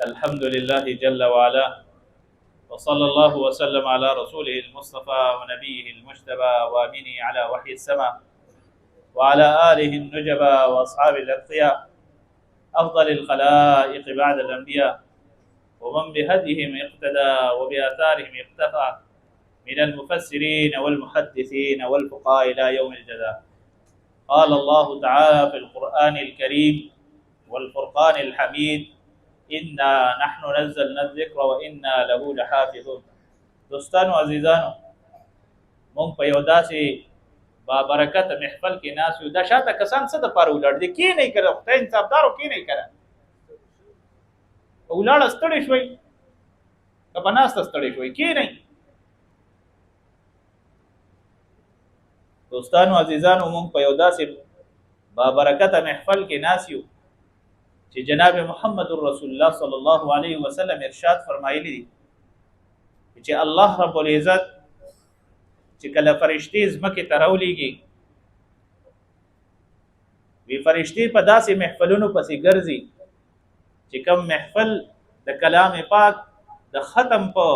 الحمد لله جل وعلا، وصلى الله وسلم على رسوله المصطفى ونبيه المجتبى وامينه على وحي السماء وعلى آله النجبى وأصحاب الأتقياء أفضل الخلائق بعد الأنبياء ومن بهديهم اقتدى وبآثارهم اقتفى من المفسرين والمحدثين والفقهاء إلى يوم الجزاء. قال الله تعالى في القرآن الكريم والفرقان الحميد: إنا نحن نزلنا الذكر وإنا له لحافظون. دوستانو عزیزانو، مونږ په یو داسې بابرکت محفل کې ناس یو. دا شاته کسان څه د پاره ولاړ دي؟ کې نه کړه خدای انصافدارو کې نه کړه ولاړ ستړي شوي که په ناسته ستړي شوي کې نه. دوستانو عزیزانو، مونږ په یو داسې بابرکت محفل کې ناس یو چې جناب محمد رسول الله صلی الله علیه وسلم ارشاد فرمایلی دي چې الله رب العزت چې کله فرشتي ځمکې ته راولېږي، وی فرشتي په داسې محفلونو پسې ګرځي چې کوم محفل د کلام پاک د ختم په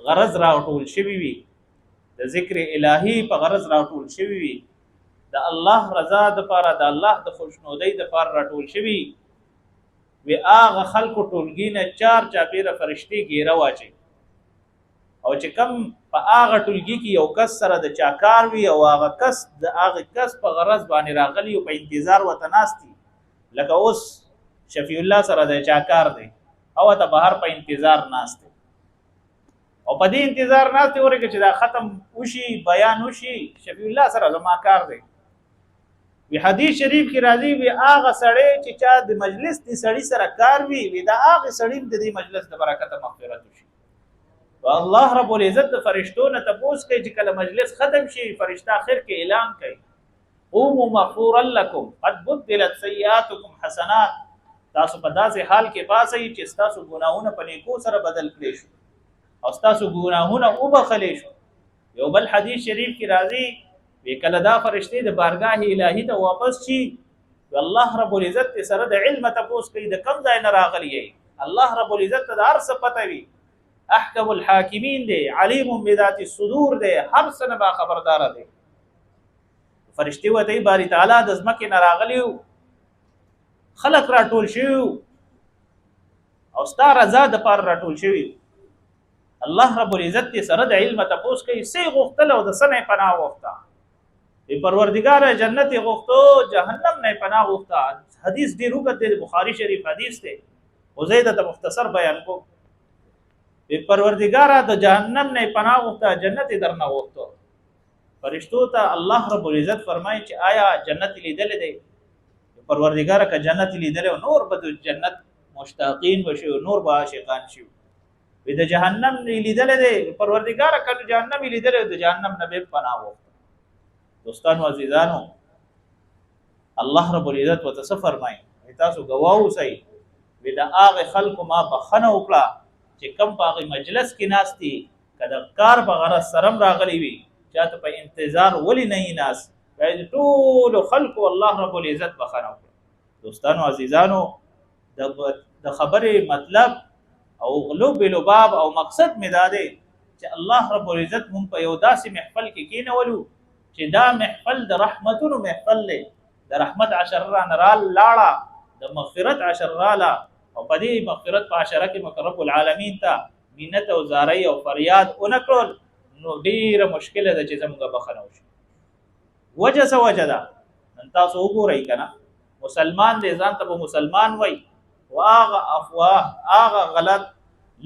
غرض راټول شوي وي، د ذکر الهي په غرض راټول شوي وي، د الله رضا د پاره، د الله د خوشنودۍ د پاره راټول شوي وي، هغه خلکو ټولګي نه چار چاپیره فرشتي ګیره واچي، او چې کم په هغه ټولګي کې یو کس سره د چا کار وي او هغه کس د هغه کس په غرض باندې راغلی او په انتظار ورته ناست دي، لکه اوس شفیع الله سره د چا کار دی او ته بهر په انتظار ناست دی او په دې انتظار ناست دی ورګه چې دا ختم وشي، بیان وشي، شفیع الله سره زما کار دی. وی حدیث شریف کې راځي وی هغه سړی چې چا د مجلس د سړی سره کار وي، وی دا هغه سړی د دې مجلس د برکت مغفرت وشي. والله رب العزت د فرشتو نه تپوس کوي چې کله مجلس ختم شي، فرشتہ اخر کې اعلان کوي: قوموا مغفورا لكم قد بدلت سیئاتکم حسنات. تاسو په داسې حال کې پاسئ چې تاسو ګناهونه په نیکو سره بدل کړئ شو او تاسو ګناهونه وبخښلې شو. یو بل حدیث شریف کې راځي وی کله دا فرشتي د بارگاه الهی ته واپس شي، الله رب العزت سره د علم تپوس کوي د کم ځای نه راغلی یې. الله رب العزت ته هر څه پته وي، احکم الحاکمین دی، علیم بذات الصدور دی، هر څه نه با خبردار دی. فرشتي وته باری تعالی د ځمکې نه راغلیو، خلق راټول شوي او ستا رضا د پاره راټول شوي. الله رب العزت سره د علم تپوس کوي سی غوښتل او د سنه پناه وغوښته، ای پروردگار جنت غوښتو جهنم نه پناه وغوښته. حدیث ډیر وګت دی، بخاری شریف حدیث دی، وزیده ته مختصر بیان کو. ای پروردگار د جهنم نه پناه وغوښته، جنت درنه وغوښته. فرشتو ته الله رب العزت فرمایي چې آیا جنت لیدل دی؟ پروردگار کا جنت لیدل او نور به جنت مشتاقین وشي، نور به عاشقان شي. وی د جهنم لیدل دی، پروردگار کا جهنم لیدل او د جهنم نه به پناه وغوښته. دوستانو عزیزانو، الله رب العزت وتعالى فرمایي تاسو گواه اوسئ وی د هغه خلکو ما بخنه وکړه چې کم په هغه مجلس کې ناستي، کله کار په غرض سرم راغلی وي، چاته په انتظار ولی نه ناس، وای ټول خلکو الله رب العزت بخنه وکړه. دوستانو عزیزانو، د خبرې مطلب او غلوب لباب او مقصد می داده چې الله رب العزت مون په یو داسې محفل کې کینولو چې دا محفل د رحمتونو محفل دی، د رحمت عشر رال لاړه، د مغفرت عشر راله، او په دې مغفرت په عشره کې مقرب العالمین ته مینت او زاری او فریاد اونکړل، نو ډیره مشکله ده چې زموږ بخنه وشي. وجه څه وجه ده؟ نن تاسو وګورئ کنه، مسلمان دې ځان ته مسلمان وای او هغه افواه هغه غلط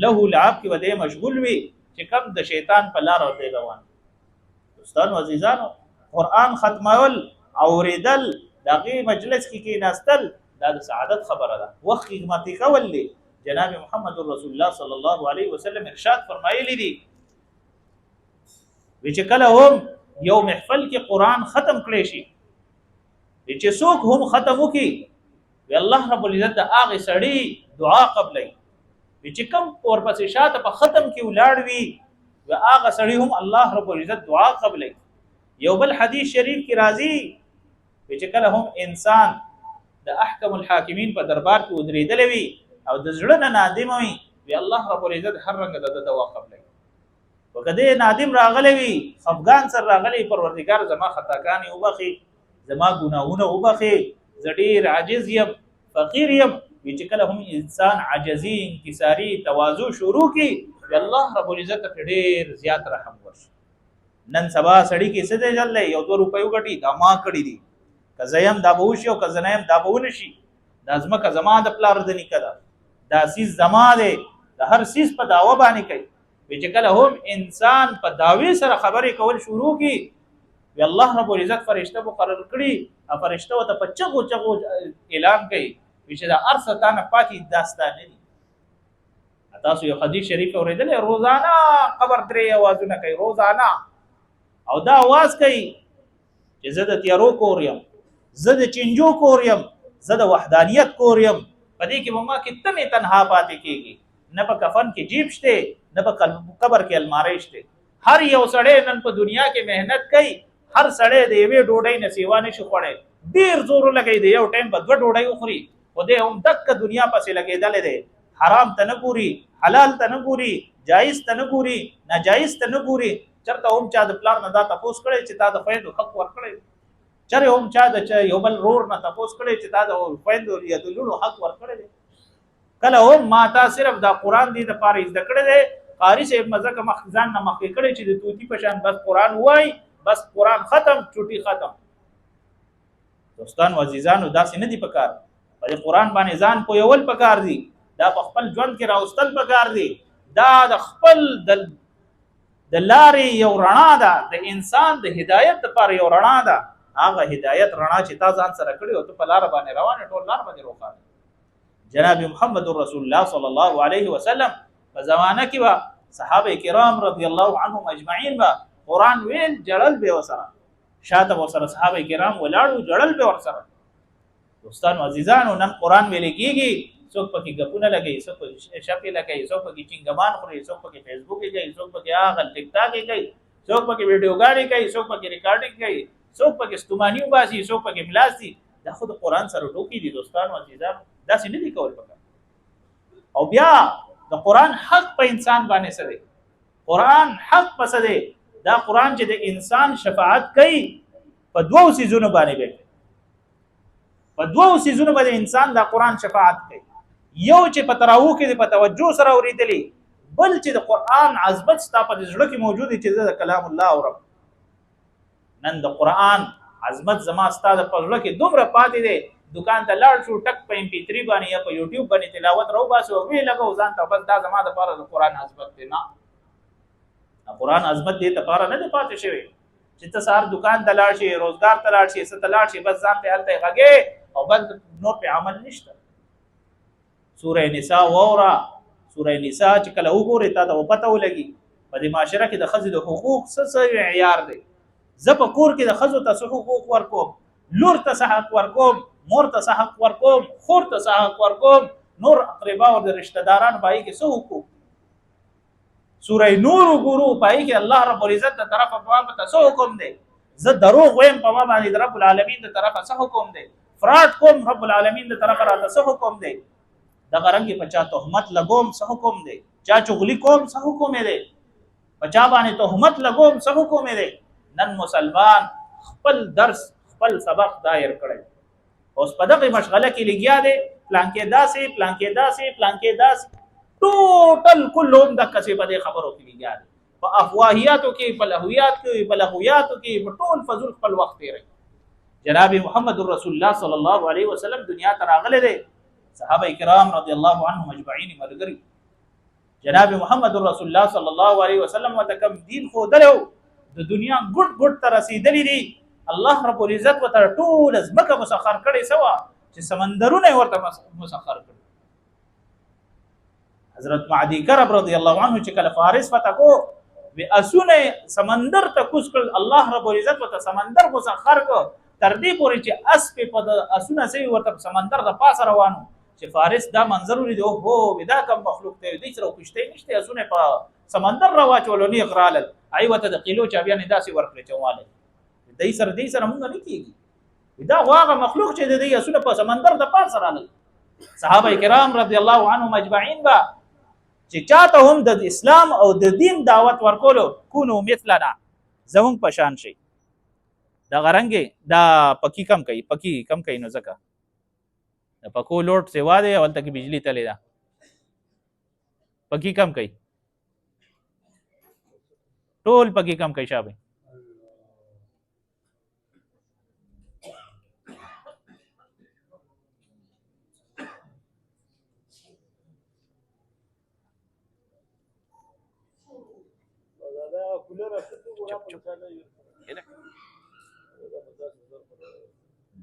له لعب کې ودې مشغول وي چې کم د شیطان په لار ورته روان. دوستانو عزیزانو، قرآن ختمول اوریدل دغه مجلس کې ناستل دا د سعادت خبره ده. وخت خدمت کول دي. جناب محمد رسول الله صلی الله علیه وسلم ارشاد فرمایلی دي چې کله هم یو محفل کې قرآن ختم کړي شي، چې څوک هم ختم وکي، وی الله رب العزت د هغه سړي دعا قبلای، چې کوم ورپسې شاته په ختم کې ولاړ وي و هغه سړي هم الله رب العزت دعا قبلای. یو بل حدیث شریف کې راځي چې کله هم انسان د احکم الحاکمین په دربار کې ودرېدلی وي، او د زړه نه نادم وي الله رب العزت هر رنګ د دوا قبلې وکده نادم راغلی وي خفغان سره راغلی پروردگار زما خطاګانې وبخي زما ګناهونه وبخي زډیر عاجز یم فقیر یم چې کله هم انسان عاجزي انکساری تواضع شروع کی الله رب العزت په ډیر زیات رحم ورشي نن سبا سړی کې څه دی جلې یو 2 روپیو غټي دا ما کړی دي کزایم دا به وشي او کزنایم دا به ونشي دا ځمکه زما د پلار د نیکه ده دا سیس زما دی د هر سیس په داوا باندې کوي چې کله هم انسان په داوی سره خبرې کول شروع کی وی الله رب العزت فرشته مقرر کړي فرشته ته په چغو اعلان کوي چې دا ارستانه پاتې داستان دي تاسو یو حدیث شریف اوریدل روزانه قبر درې आवाजونه کوي روزانه او دا आवाज کوي چې زه د تیارو کوریم زه د چنجو کوریم زه د وحدانیت کوریم پدې کې ما کې تنه تنها پاتې کیږي نه په کفن کې جیب شته نه په قبر کې الماری شته هر یو سړی نن په دنیا کې مهنت کوي هر سړی د یوې ډوډۍ نه سیوا نشي خوړی ډیر زور لګي دی یو ټایم په 2 ډوډۍ وخوري او دې هم دک دنیا پسې لګیدل دی حرام ته نه ګوري حلال ته نه ګوري جایز ته نه ګوري ناجایز ته نه ګوري چرته هم چا د پلان نه دا تاسو کړی چې تا د خویندو حق ورکړي چره هم چا د یو بل رور نه تاسو کړی چې تا د خویندو یا د لونو حق ورکړي کله هم ما تا صرف دا قران دی د پاره زده کړی دی قاری صاحب مزه مخزان نه مخکې کړی چې د توتی په شان بس قران وای بس قران ختم چټي ختم دوستان و عزیزانو داسې نه دی پکار په قران باندې ځان پویول پکار دی دا په خپل ژوند کې راوستل پکار دی دا د خپل د لارې یو رڼا ده د انسان د هدایت لپاره یو رڼا ده هغه هدایت رڼا چې تا ځان سره کړی او ته په لار باندې روان ټول لار باندې روان جناب محمد رسول الله صلی الله علیه وسلم په زمانه کې با صحابه کرام رضی الله عنهم اجمعین با قران ویل جړل به وسره شاته وسره صحابه کرام ولاړو جړل به ورسره دوستان عزیزانو نن قران ویل کیږي څوک پکې غپونه لګي څوک پکې شپې لګي څوک پکې چنګمان خوري څوک پکې فیسبوک کې کوي څوک پکې هغه ټیک ټاک کې کوي څوک پکې ویډیوګانې کوي څوک پکې ریکارډینګ کوي څوک پکې استمانیو باسي څوک پکې ملاسي دا خود قران سره ټوکی دي دوستانو عزیزانو دا څه نه دي کول پکار او بیا د قران حق په انسان باندې سره قران حق پس دی دا قران چې د انسان شفاعت کوي په دوو سيزونو باندې په دوو سيزونو باندې انسان دا قران شفاعت کوي یو چې په تراو کې په توجه سره اوریدلی بل چې د قران عظمت ستا په زړه کې موجود دي چې د کلام الله او رب نن د قران عظمت زما ستا د پزړه کې دومره پاتې دی دکان ته لاړ شو ټک په MP3 باندې یا په YouTube باندې تلاوت راو باسو وی لګو ځان ته بس دا زما د پاره د قران عظمت دی نه قران عظمت دی ته پاره نه دی پاتې شوی چې ته سار دکان ته لاړ شي روزګار ته لاړ شي ست لاړ شي بس ځان ته هلته غږی او بل نور په عمل نشته سوره نساء وورا سوره نساء چې کله وګوري تا ته پته ولګي په دې معاشره کې د خځې د حقوق څه معیار دی زه په کور کې د خځو ته حقوق ورکوم لور ته حق ورکوم مور ته حق ورکوم خور ته حق ورکوم نور اقربا او د رشتہ داران پای کې څه حقوق سوره نور وګورو پای کې الله رب العزت تر طرفه په ته څه حکم دی زه دروغ وایم په ما باندې رب العالمین تر طرفه څه حکم دی فراد کوم رب العالمین تر طرفه راته څه حکم دی د غرنګ په چا تهمت لګوم څه حکم دی چا چغلی کوم څه حکم دی په چا باندې تهمت لګوم څه حکم دی نن مسلمان خپل درس خپل سبق دایر کړي اوس په دغه مشغله کې لګیا دي پلان کې داسې ټوټل کلهم د کسې په خبرو کې لګیا دي په افواهیاتو کې په لغویاتو کې په ټول فضل خپل وخت تیری جناب محمد رسول الله صلی الله علیه وسلم دنیا ته راغله دي صحابه کرام رضی الله عنهم اجمعین مرګري جناب محمد رسول الله صلی الله علیه وسلم وتکم دین خو درو د دنیا ګډ ته رسیدلی دي الله رب العزت وتر ټول ازمکه مسخر کړي سوا چې سمندرونه ورته مسخر کړي حضرت معدی کرب رضی الله عنه چې کله فارس فتح کو وی اسونه سمندر ته کوس کړ الله رب العزت وتر سمندر مسخر کو تر دې پورې چې اس په اسونه سي ورته سمندر د پاس روانو چې فارس دا منظر ولید او هو ودا کم مخلوق ته دې سره کوشته نشته اسونه په سمندر راواچولو نه غرال ایوته د قیلو چا بیا نه داسي ورکړي چواله دې سره مونږ نه کیږي دا واغه مخلوق چې دې اسونه په سمندر د پاس رانل صحابه کرام رضی الله عنهم اجمعین با چې چاته هم د اسلام او د دین دعوت ورکولو کونو مثلنا زمون پشان شي دا غرنګي دا پکی کم کوي نو ځکه د پکو لوټ سیوا دی اول تک بجلی تللی دا پکی کم کوي ټول پکی کم کوي شابه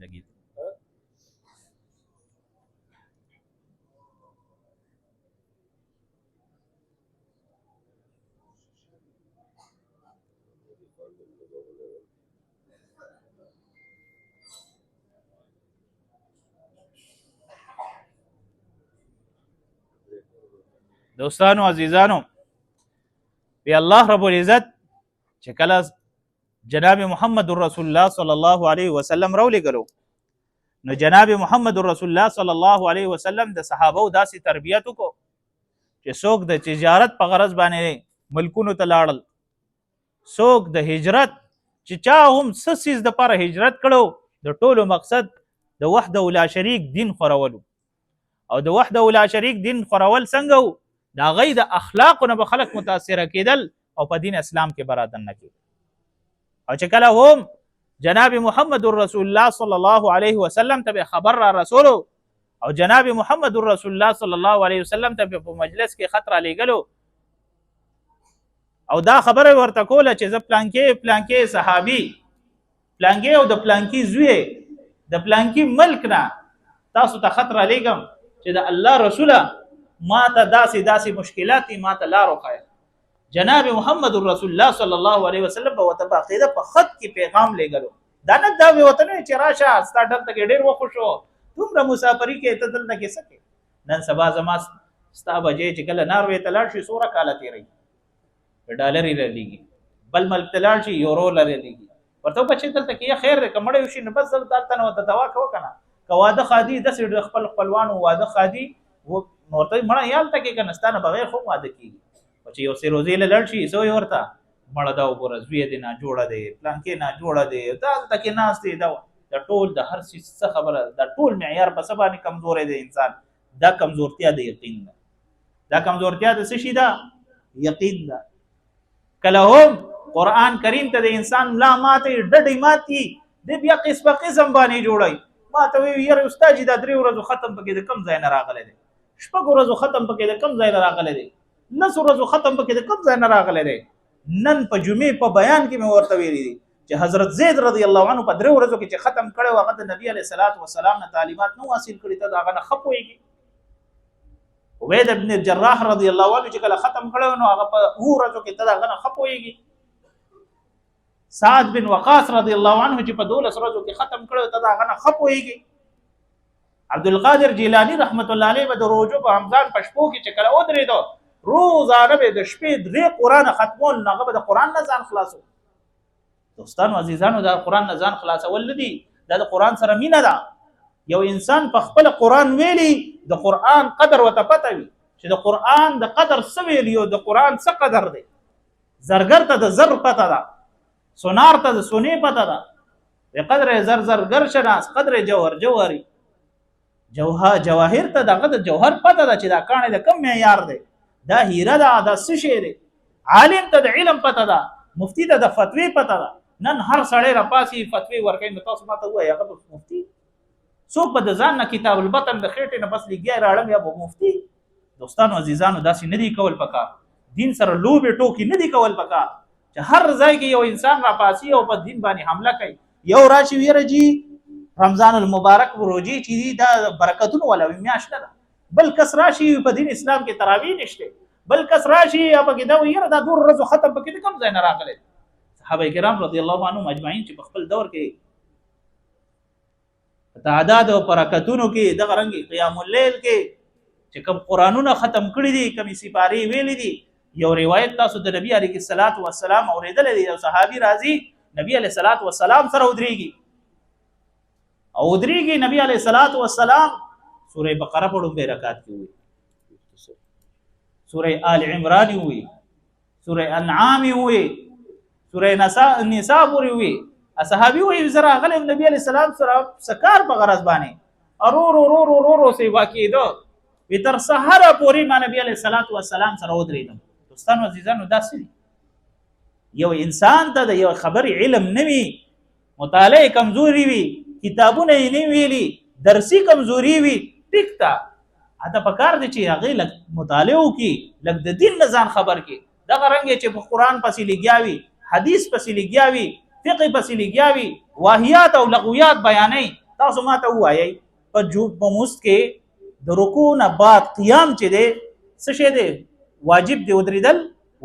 لګي دوستانو عزیزانو بی الله رب العزت چې کله جناب محمد رسول الله صلی الله علیه وسلم راولېږلو نو جناب محمد رسول الله صلی الله علیه وسلم د صحابه داسې تربیت وکړو چې څوک د تجارت په غرض باندې ملکونو ته لاړل څوک د هجرت چې چا هم څه څیز دپاره هجرت کړو د ټولو مقصد د وحده لا شریک دین خورولو او د وحده لا شریک دین خورول څنګه و د هغوی د اخلاقو نه به خلک متاثره کېدل او په دین اسلام کې برادن نه کېدل او چې کله هم جناب محمد رسول الله صلی الله علیه وسلم ته خبر را رسولو او جناب محمد رسول الله صلی الله علیه وسلم ته په مجلس کې خط را لیږلو او دا خبره ورته کوله چې زه پلانکې صحابي پلانکې او د پلانکې زوی د پلانکې ملک نه تاسو ته خط را لیږم چې د الله رسوله ما ته داسې مشکلات ما ته لار وښایه جناب محمد رسول الله صلی الله علیه وسلم به ورته باقاعده په خط کې پیغام لیږلو دا نه دا به ورته نه چې راشه ستا دلته کې ډېر وخت شو دومره مسافري کې ته دلته کې څه کوې نن سبا زما ستا بجې چې کله ناروې ته لاړ شي څومره کاله تېروي ډالر یې رالېږي بل ملک ته لاړ شي یورو رالېږي ورته وکړه چې دلته کې یا خیر دی که مړی وشي نو بس دلته نه ورته دوا کوه که نه که واده خادي داسې خپل خپلوانو واده خادي نو ورته مړه یې هلته کې که نه ستا نه بغیر خو واده کېږي چې یو څه روزې له لړ شي څه وایي ورته مړه دا وګوره زوی دې ناجوړه دی پلانکې ناجوړه دی دا هلته کې ناست دی دا ټول د هر څه خبره دا ټول معیار په څه باندې کمزوری دی انسان دا کمزورتیا د یقین ده دا کمزورتیا د څه شي ده یقین ده کله هم قرآن کریم ته د انسان ملا ماتې ډډې ماتي دی بیا قسم په قسم باندې جوړوي ما ته وایي یاره استاد دا 3 ورځو ختم پکې د کم ځای نه راغلی دی 6 ورځو ختم پکې د کم ځای نه راغلی دی 9 ورځو ختم پکې د کم ځای نه راغلی دی نن په جمعې په بیان کې مې ورته ویلي دي چې حضرت زید رضی الله عنه په 3 ورځو کې چې ختم کړی و هغه د نبي علیه الصلاۃ والسلام نه تعلیمات نو حاصل کړي ته هغه نه ښه پوهېږي عبید بن الجراح رضی الله عنه چې کله ختم کړی نو هغه په 2 ورځو کې ته هغه نه ښه پوهېږي سعد بن وقاص رضی الله عنه چې په 12 ورځو کې ختم کړی ته هغه نه ښه پوهېږي عبدالقادر جیلانی رحمت الله علیه به د روزو په رمضان په شپو کې چې کله ودرېدو روزانه به د شپې 3 قرآن ختمول نو هغه به د قرآن نه ځان خلاصو دوستانو عزیزانو دا قرآن نه ځان خلاصول نه دي دا د قرآن سره مینه ده یو انسان په خپل قرآن ویلي د قرآن قدر ورته پته وي چې د قرآن د قدر څه ویلي او د قرآن څه قدر دی زرګر ته د زر پته ده سونار ته د سونې پته ده د قدر زرګر شناس قدر جوهري جواهر ته دغه د جوهر پته ده چې دا کاڼی د کم معیار دی دا هیره ده دا څه شی دی عالم ته د علم پته ده مفتی ته د فتوی پته ده نن هر سړی راپاسي فتوی ورکوي نو تاسو ماته ووایئ هغه مفتی څوک به د ځان نه کتاب البطن د خېټې نه بس لګیا راړم یا به مفتی دوستانو عزیزانو داسې نه دی کول پکار دین سره لوبې ټوکې نه دی کول پکار چې هر ځای کې یو انسان راپاسي او په دین باندې حمله کوي یو راشي ویره جی رمضان المبارک روزي چې دي دا برکتونه ولا میاشت ده بل کس راشي په دین اسلام کې تراویح نشته بل کس راشي په کې دا ویره دا 2 ورځې ختم پکې کم ځای نه راغلي صحابه کرام رضی الله عنهم اجمعین چې په خپل دور کې تعداد او برکتونو کې دغه رنګ قیام الليل کې چې کوم قرانونه ختم کړی دي کومې سپاری ویلې دي یو روایت تاسو د نبی علیه الصلاۃ والسلام اوریدل دي یو صحابي راځي نبی علیه الصلاۃ والسلام سره ودرېږي او ودرېږي نبی علیه الصلاۃ والسلام سوره بقره په لومبه رکعت کې وي، سوره آل عمران وي، سوره انعام وي، سوره نساء پورې وي. اصحابي وي زرا غل نبی علیہ السلام سره سکار په غرض باندې ارو سی واقع دو وی تر سحر پورې ما نبی علیہ الصلوۃ والسلام سره ودرېدم. دوستانو عزیزانو داسې یو انسان ته د یو خبر علم نوي، مطالعه کمزوري وي، کتابونه یې نه ویلي، درسي کمزوري وي، ټیک تا اته پکار دي چې هغه لږ مطالعه وکړي، لږ د دین نه ځان خبر کړي. دغه رنګ چې په قرآن پسې لګیاوي، حدیث پسې لګیاوي، فقه پسې لګیاوي، واهیات او لغویات بیانې. تاسو ما ته وایي په مست کې د رکوع نه بعد قیام چې دی څه شی دی؟ واجب دی، ودرېدل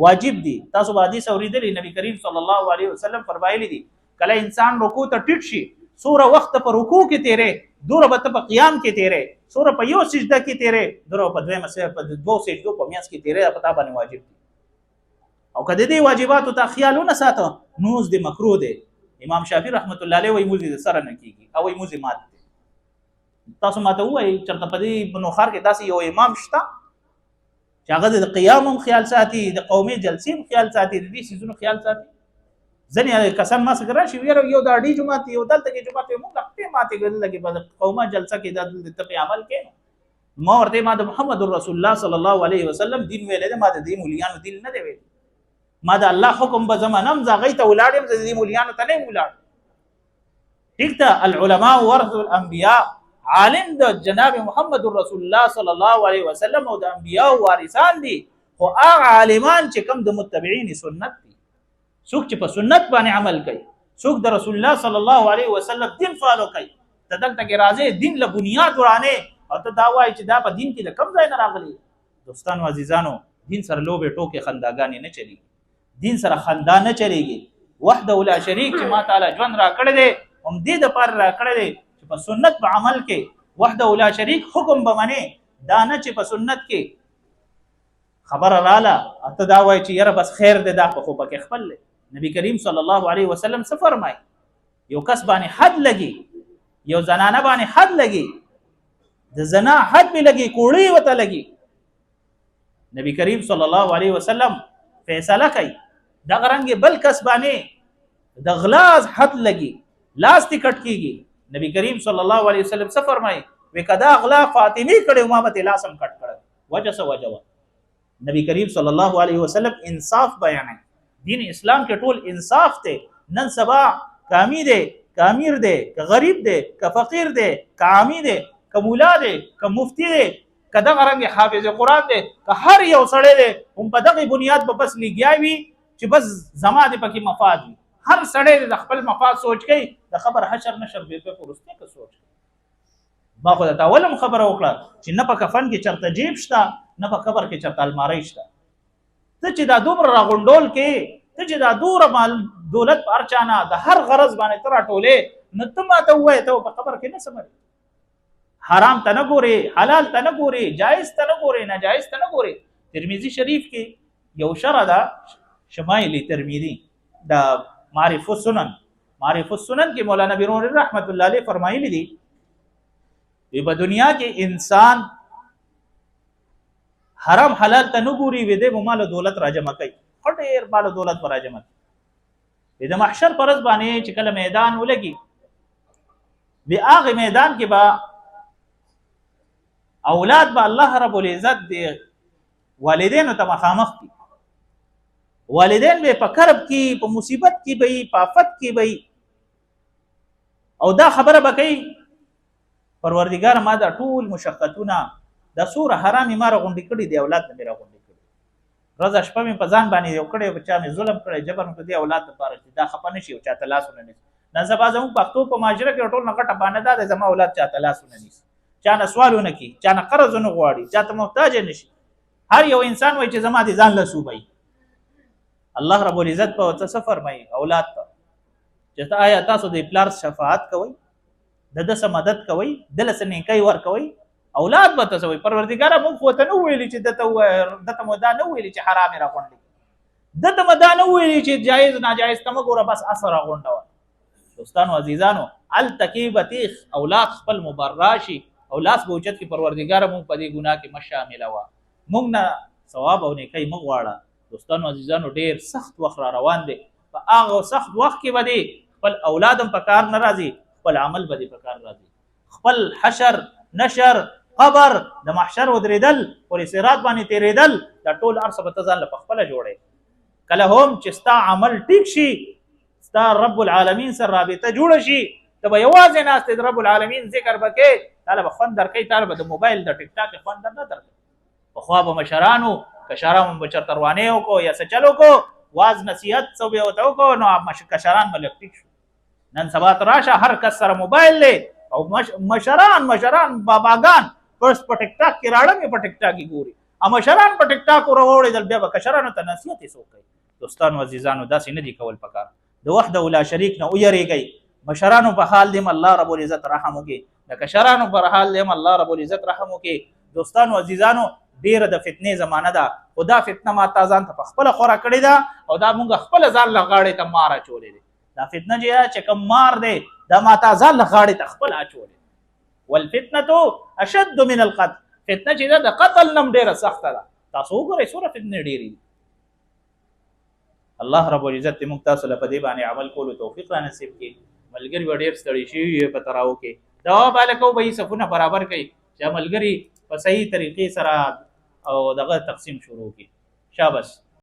واجب دي. تاسو به حدیث اورېدلی، نبی کریم صلی الله علیه وسلم فرمایلی دي کله انسان رکوع ته ټیټ شي، سوره وخت په رکوع کې تیرې، دوره به ته په قیام کې تیرې، سوره په یو سجده کې تیرې، دوره په دویمه په دوو سجدو په میانځ کې تیرې، په تا باندې واجب دي. او که د دې واجباتو ته خیال ونه ساته نو اوس د مکروه دی. امام شافعي رحمت الله علیه وایي مونځ د سره نه کېږي او وایي مونځ مات دی. تاسو ماته ووایئ چېرته په دې نوښار کې داسې یو امام شته چې هغه د قیام هم خیال ساتي، د قومي جلسې هم خیال ساتي، د دې څیزونو خیال ساتي. ځینې کسان ما څخه راشي ویل یو د اډي جومات یو دلته کې جومات موږ خپې ماتې ګرځي لګي په قومه جلسه کې د ته عمل کې ما ورته ما د محمد رسول الله صلی الله علیه وسلم دین ویل دی، ما د دې مولیانو دین نه دی ویل، ما د الله حکم به زمانم زغی ته ولاړم، د دې مولیانو ته نه ولاړ. ټیک ته العلماء ورث الانبیاء، عالم د جناب محمد رسول الله صلی الله علیه وسلم او د انبیاء وارثان دي، خو هغه عالمان چې کوم د متبعین سنت دي، څوک چې په سنت باندې عمل کوي، څوک د رسول الله صلی الله علیه وسلم دین فالو کوي. ته دلته کې راځي دین له بنیاد ورانه او ته دا وایي چې دا په دین کې د کم ځای نه راغلی. دوستانو عزیزانو دین سره لوبې ټوکې خنداګانې نه چلیږي، دین سره خندا نه چلیږي. وحده لا شریک چې ما تعالی ژوند را کړی دی هم دې دپاره را کړی دی چې په سنت په عمل کې وحده لا شریک حکم به منې، دا نه چې په سنت کې خبره رااله ته دا وایي چې یاره بس خیر دی دا په خو پکې خپل دی. نبی کریم صلی الله علیه وسلم څه فرمایي؟ یو کس باندې حد لګي، یو زنانه باندې حد لګي، د زنا حد به لګي، کوړی وته لګي، نبی کریم صلی الله علیه وسلم فیصله کوي. دغه رنګ بل کس باندې د غلاز حد لګي، لاس تی کټ کیږي، نبی کریم صلی الله علیه وسلم څه فرمایي؟ وکدا غلا فاطمی کړي ما به لاسم کټ کړ، وجه څه وجه؟ نبی کریم صلی الله علیه وسلم انصاف بیانوي. دین اسلام کې ټول انصاف ته. نن سبا کامی دی، کامیر دی، که غریب دی، که فقیر دی، که عامی دی، که مولا دی، که مفتی دی، که دغه رنګ حافظ قرآن دی، که هر یو سړی دی هم په دغه بنیاد په بس لګیاوي چې بس زما د پکې مفاد وي. هر سړی د خپل مفاد سوچ کوي، د خبر حشر نشر به په ورسته کې سوچ کوي. ما خو دا اولم خبره وکړه چې نه په کفن کې چرته جیب شته، نه په قبر کې چرته الماری شته. ته چې دا دومره راغونډول کې، ته چې دا دومره مال دولت په هر چا نه د هر غرض باندې ته راټولې، نو ته ماته ووایې ته په قبر کې نه څه حرام ته نه ګورې، حلال ته نه ګورې، جایز ته نه ګورې، ناجایز ته نه ګورې. ترمذي شریف کې یو شرح ده، شمایل ترمذي د معرف السنن کې مولانا بیرون رحمت الله علیه فرمایلی دي په دنیا کې انسان حرام حلال ته نه ګوري، وې د مال دولت راجمع کوي، ډېر مال دولت پر راجمع کوي. د محشر پر ورځ باندې چې کله میدان ولګي، به هغه میدان کې به اولاد به الله رب العزت د والدینو ته مخامخ دي. والدین به په کرب کې، په مصیبت کې به، په آفت کې به، او دا خبره به کوي پروردګار ما دا ټول مشقتونه دا سوره حرامي ما راغونډې کړي دي، اولاد نه مې راغونډې کړي، ورځ شپه مې په ځان باندې یو کړی، په چا مې ظلم کړی، جبر مې په دې اولاد لپاره چې دا خفه نه شي او چاته لاسونه نیسي. نن سبا زموږ پښتو په معاشره کې ټول نه غټه بانه ده زما اولاد چاته لاسونه نیسي، چا نه سوالونه کوي، چا نه قرض نه غواړي، چاته محتاج نه شي. هر یو انسان وایي چې زما دې ځان له صوبایي. الله رب العزت په څه فرمایي اولاد ته چې آیا تاسو د پلار شفاعت کوئ، د ده څه مدد کوئ، دله څه نیکۍ ورکوئ؟ اولاد به ته څه وایي؟ پروردګاره موږ خو ته نه ویلي چې دته مو دا نه ویلي چې حرام یې راغونډې، دته مو دا نه ویلي چې جایز ناجایز ته مه ګوره، بس اثر راغونډوه. دوستانو عزیزانو هلته کې به تیغ اولاد خپل مبرا شي، او لاس به اوچت کې پروردګار مونږ په دې ګناه کې مشاملوه مونږ نه ثواب او نیکي مونږ غواړه. دوستانو عزیزانو ډیر سخت وخت را روان دی. په هغه سخت وخت کې به خپل اولاد هم په کار نه راځي، خپل عمل به په کار راځي. خپل حشر نشر قبر د محشر ودرېدل پر صراط باندې تیرېدل دا ټول ارسه به ته ځان له خپله جوړې. کله هم چې ستا عمل ټیک شي، ستا رب العالمین سره رابطه جوړه شي، ته به یوازې ناست د رب العالمین ذکر به کې، تاله به خوند درکوي، تاله به د موبایل د ټیک ټاک خوند در نه درکوي. پخوا به مشرانو کشران به چېرته روانې وکړو یا څه چل وکړو، واز نصیحت څه به ورته وکړو، نو کشران به لږ ټیک شو. نن سبا ته راشه هر کس سره موبایل دی او مشران باباګان پرس په ټیک ټاک کې راړه مې په ټیک ټاک کې ګوري، او مشران په ټیک ټاک وروړېدل، بیا به کشرانو ته نصیحت یې څوک کوي؟ دوستانو عزیزانو داسې نه دي کول پکار. د وحده لا شریک نه ویریږئ. مشرانو په حال دې الله رب العزت رحم وکړي، د کشرانو پر حال دې الله رب العزت رحم وکړي. دوستانو عزیزانو ډیره د فتنې زمانه ده، خو دا فتنه ما تا ځان ته په خپله خوره کړې ده او دا مونږ خپله ځان له غاړې ته مار اچولی دی. دا فتنه چې کوم مار دی دا ما تا ځان له غاړې ته خپله اچولی. والفتنه اشد من القتل. فتنه چې ده د قتل نم ډیره سخته ده. تاسو وګورئ څومره فتنې ډېرې دي. الله رب العزت موږ تاسو له په دې باندې عمل کولو توفیق را نصیب کړي. ملګري به ډېر ستړي شوي وي په تراو کې، دوا بالکو به یې صفونه برابر کوي چې ملګري په صحیح طریقې سره او دغه تقسیم شروع کړي. شاباش.